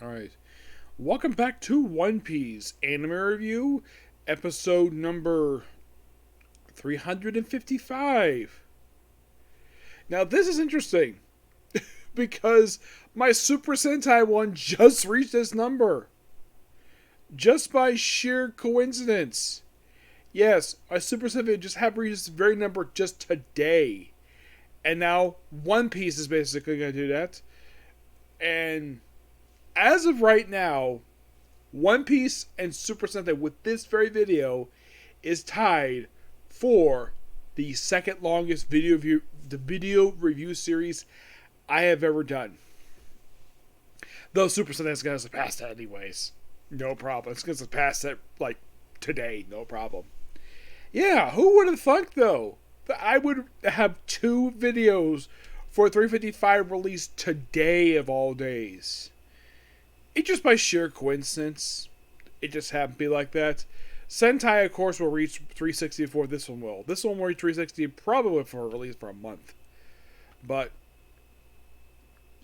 Alright. Welcome back to One Piece Anime Review, episode number 355. Now, this is interesting because my Super Sentai one just reached this number. Just by sheer coincidence. Yes, my Super Sentai just happened to reach this very number just today. And now One Piece is basically going to do that. And as of right now, One Piece and Super Sentai with this very video is tied for the second longest video review series I have ever done. Though Super Sentai is going to surpass that anyways. No problem. It's going to surpass that like today. No problem. Yeah, who would have thought though that I would have two videos for 355 release today of all days? It just by sheer coincidence. It just happened to be like that. Sentai, of course, will reach 360 before this one will. This one will reach 360 probably for a release for a month. But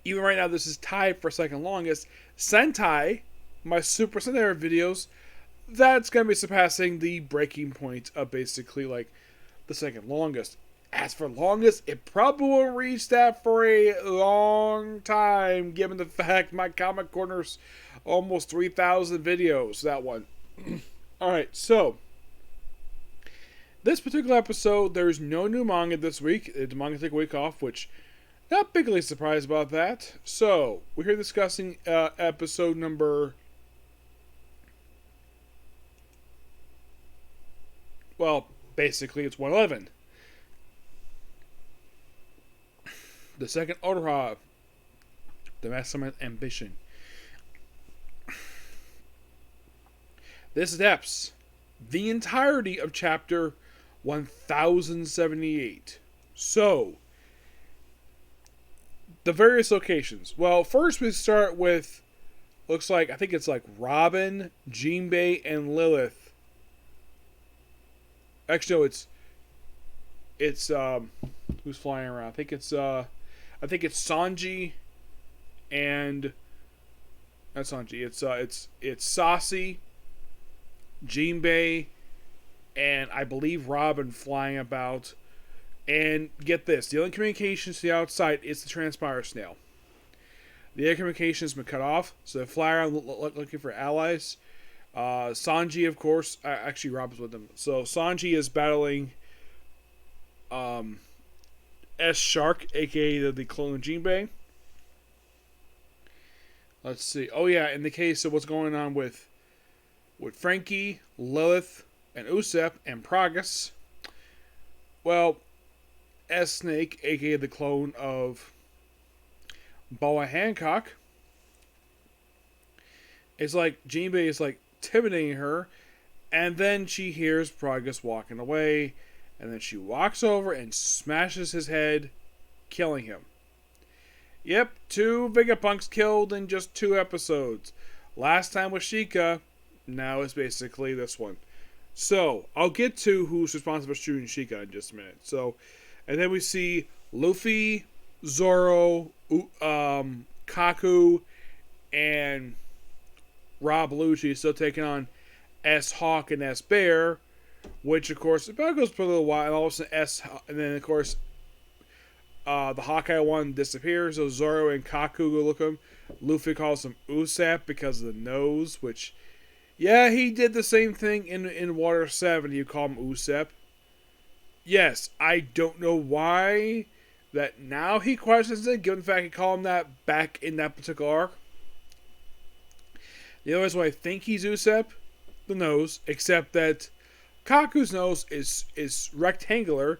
even right now, this is tied for second longest. Sentai, my Super Sentai videos, that's going to be surpassing the breaking point of basically like the second longest. As for longest, it probably will reach that for a long time, given the fact my Comic Corner's almost 3,000 videos, that one. Alright, so, this particular episode, there's no new manga this week. The manga took a week off, which, not particularly surprised about that. So, we're here discussing episode number... Well, basically, it's 111. The second Ohara, the Mastermind Ambition. This adapts the entirety of chapter 1078. So, the various locations. Well, first we start with, looks like, I think it's like Robin, Jinbei, and Lilith. Actually, no, it's who's flying around? I think it's Sanji and not Sanji. It's Sassi, Jinbei, and I believe Robin flying about. And get this, the only communications to the outside is the Transpire Snail. The air communication has been cut off, so they fly around looking for allies. Sanji, of course, actually Robin's with them. So Sanji is battling S Shark, aka the clone of Jinbei. Let's see. Oh yeah, in the case of what's going on with Frankie, Lilith, and Usopp and Pragus. Well, S Snake, aka the clone of Boa Hancock, is like Jinbei is like intimidating her, and then she hears Pragus walking away. And then she walks over and smashes his head, killing him. Yep, 2 Vegapunks killed in just 2 episodes. Last time was Sheikah, now it's basically this one. So, I'll get to who's responsible for shooting Sheikah in just a minute. So, and then we see Luffy, Zoro, Kaku, and Rob Lucci still taking on S Hawk and S Bear. Which, of course, it goes for a little while, and all of a sudden and then, of course, the Hawkeye one disappears, so Zoro and Kaku go look at him. Luffy calls him Usopp because of the nose, which, yeah, he did the same thing in Water 7, you call him Usopp. Yes, I don't know why that now he questions it, given the fact he called him that back in that particular arc. The other reason why I think he's Usopp, the nose, except that Kaku's nose is rectangular,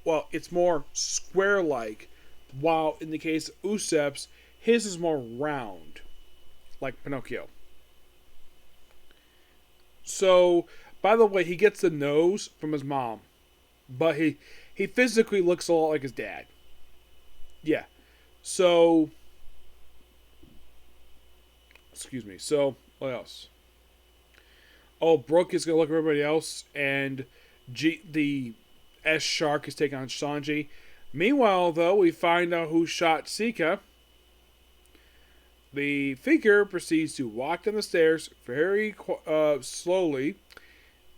well, it's more square-like, while in the case of Usopp's, his is more round, like Pinocchio. So, by the way, he gets the nose from his mom, but he physically looks a lot like his dad. Yeah. So, excuse me. So, what else? Oh, Brooke is going to look at everybody else, and the S Shark is taking on Sanji. Meanwhile, though, we find out who shot Sika. The figure proceeds to walk down the stairs very slowly,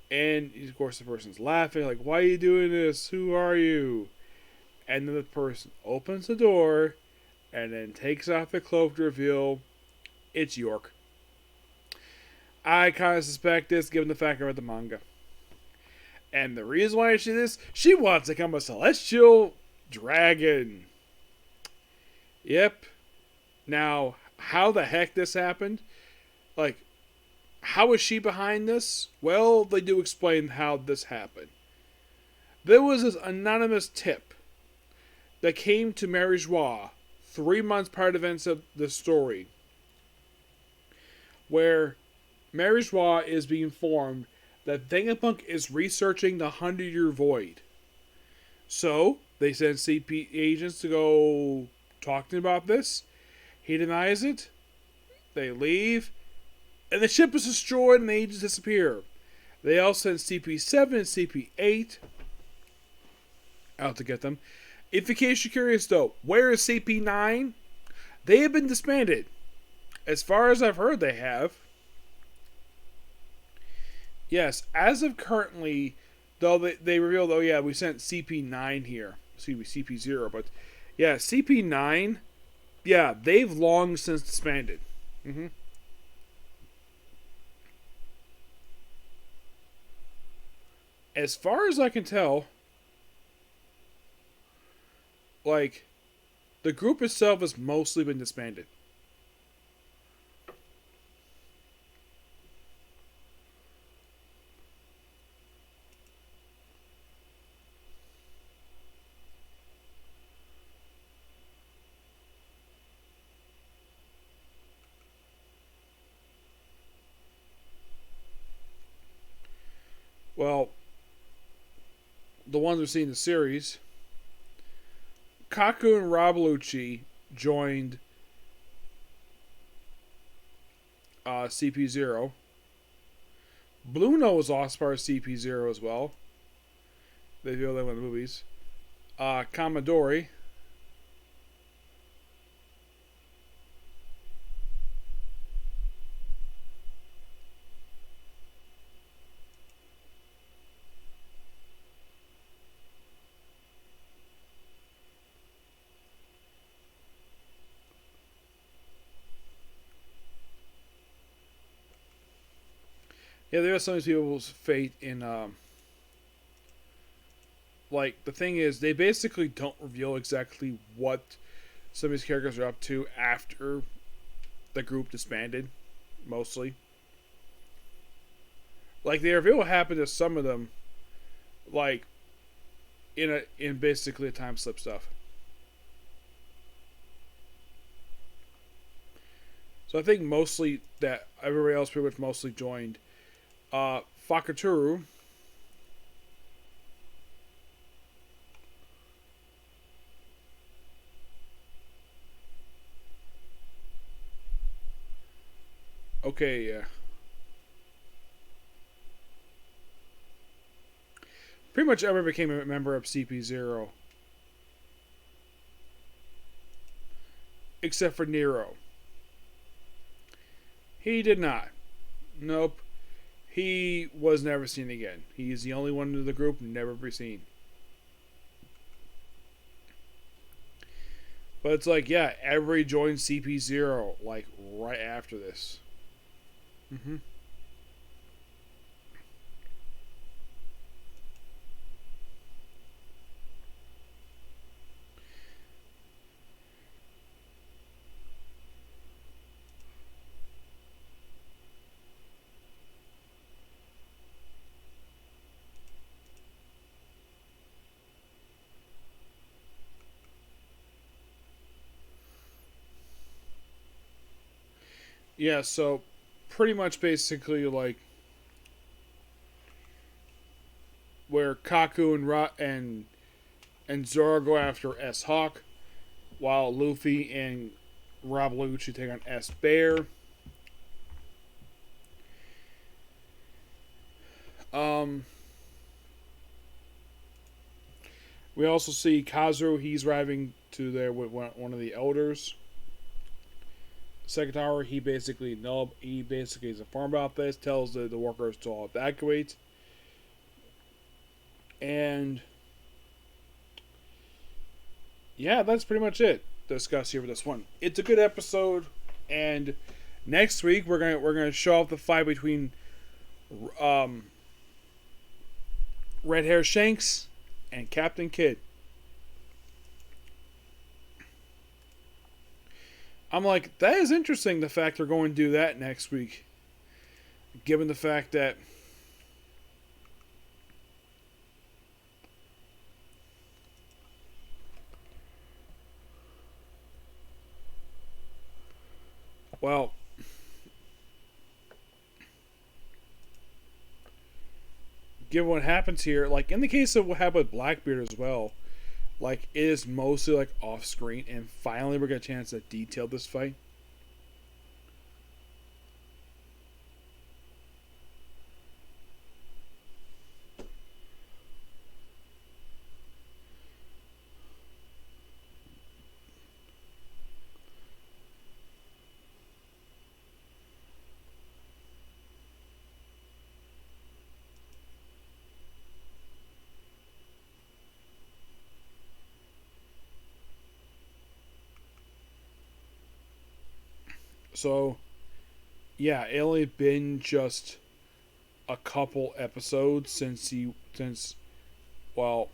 and of course the person's laughing, like, "Why are you doing this? Who are you?" And then the person opens the door, and then takes off the cloak to reveal it's York. I kind of suspect this, given the fact I read the manga. And the reason why she did this, she wants to become a celestial dragon. Yep. Now, how the heck this happened? Like, how is she behind this? Well, they do explain how this happened. There was this anonymous tip that came to Mary Joie 3 months prior to events of the story, where Mary Joie is being informed that Vegapunk is researching the 100-Year Void. So, they send CP agents to go talk to him about this. He denies it. They leave. And the ship is destroyed and the agents disappear. They also send CP7 and CP8 out to get them. If in case you're curious though, where is CP9? They have been disbanded. As far as I've heard, they have. Yes, as of currently, though they revealed, oh yeah, we sent CP9 here. Excuse me, CP0, but yeah, CP9, yeah, they've long since disbanded. Mm-hmm. As far as I can tell, like, the group itself has mostly been disbanded. Well, the ones we see in the series, Kaku and Rabalucci joined CP0. Bluno was also part of CP0 as well. They feel them in the movies. Commodore. Yeah, there are some of these people's fate in like, the thing is, they basically don't reveal exactly what some of these characters are up to after the group disbanded, mostly. Like, they reveal what happened to some of them, like, in basically a time slip stuff. So I think mostly that everybody else pretty much mostly joined. Fakaturu. Okay, yeah. Pretty much everyone became a member of CP0. Except for Nero. He did not. Nope. He was never seen again. He's the only one in the group never be seen. But it's like, yeah, everybody joined CP0 like right after this. Mm-hmm. Yeah, so pretty much basically like where Kaku and Zoro go after S Hawk, while Luffy and Rob Lucci take on S Bear. Um, we also see Kazu. He's arriving to there with one of the elders. Second tower, he basically is informed about this, tells the workers to all evacuate, and yeah, that's pretty much it to discuss here for this one. It's a good episode, and next week we're gonna show off the fight between Red Hair Shanks and Captain Kidd. I'm like, that is interesting, the fact they're going to do that next week. Given the fact that well, given what happens here, like in the case of what happened with Blackbeard as well, like it is mostly like off screen, and finally we're gonna get a chance to detail this fight. So yeah, it only been just a couple episodes since well,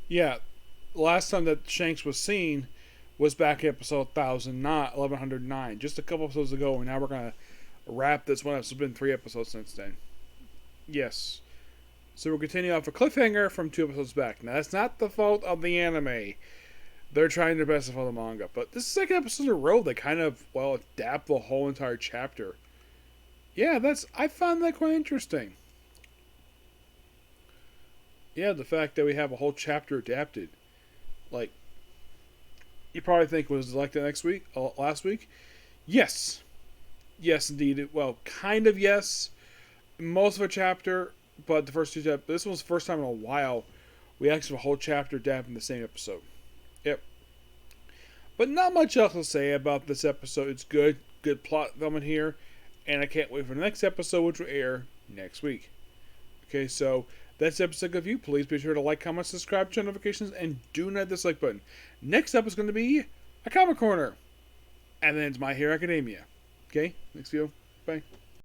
yeah, last time that Shanks was seen was back in episode 1109, just a couple episodes ago, and now we're gonna wrap this one up. So it's been 3 episodes since then. Yes. So we'll continue off a cliffhanger from 2 episodes back. Now that's not the fault of the anime. They're trying their best to follow the manga, but this is the second episode in a row they kind of adapt the whole entire chapter. Yeah, I found that quite interesting. Yeah, the fact that we have a whole chapter adapted. Like, you probably think, was it like that last week? Yes. Yes, indeed. Well, kind of yes. Most of a chapter, but the first 2 chapters, this was the first time in a while we actually have a whole chapter adapted in the same episode. Yep. But not much else to say about this episode. It's good. Good plot development here. And I can't wait for the next episode, which will air next week. Okay, so that's the episode of you. Please be sure to like, comment, subscribe, turn notifications, and do not hit the dislike button. Next up is going to be a Comic Corner. And then it's My Hero Academia. Okay, next video. Bye.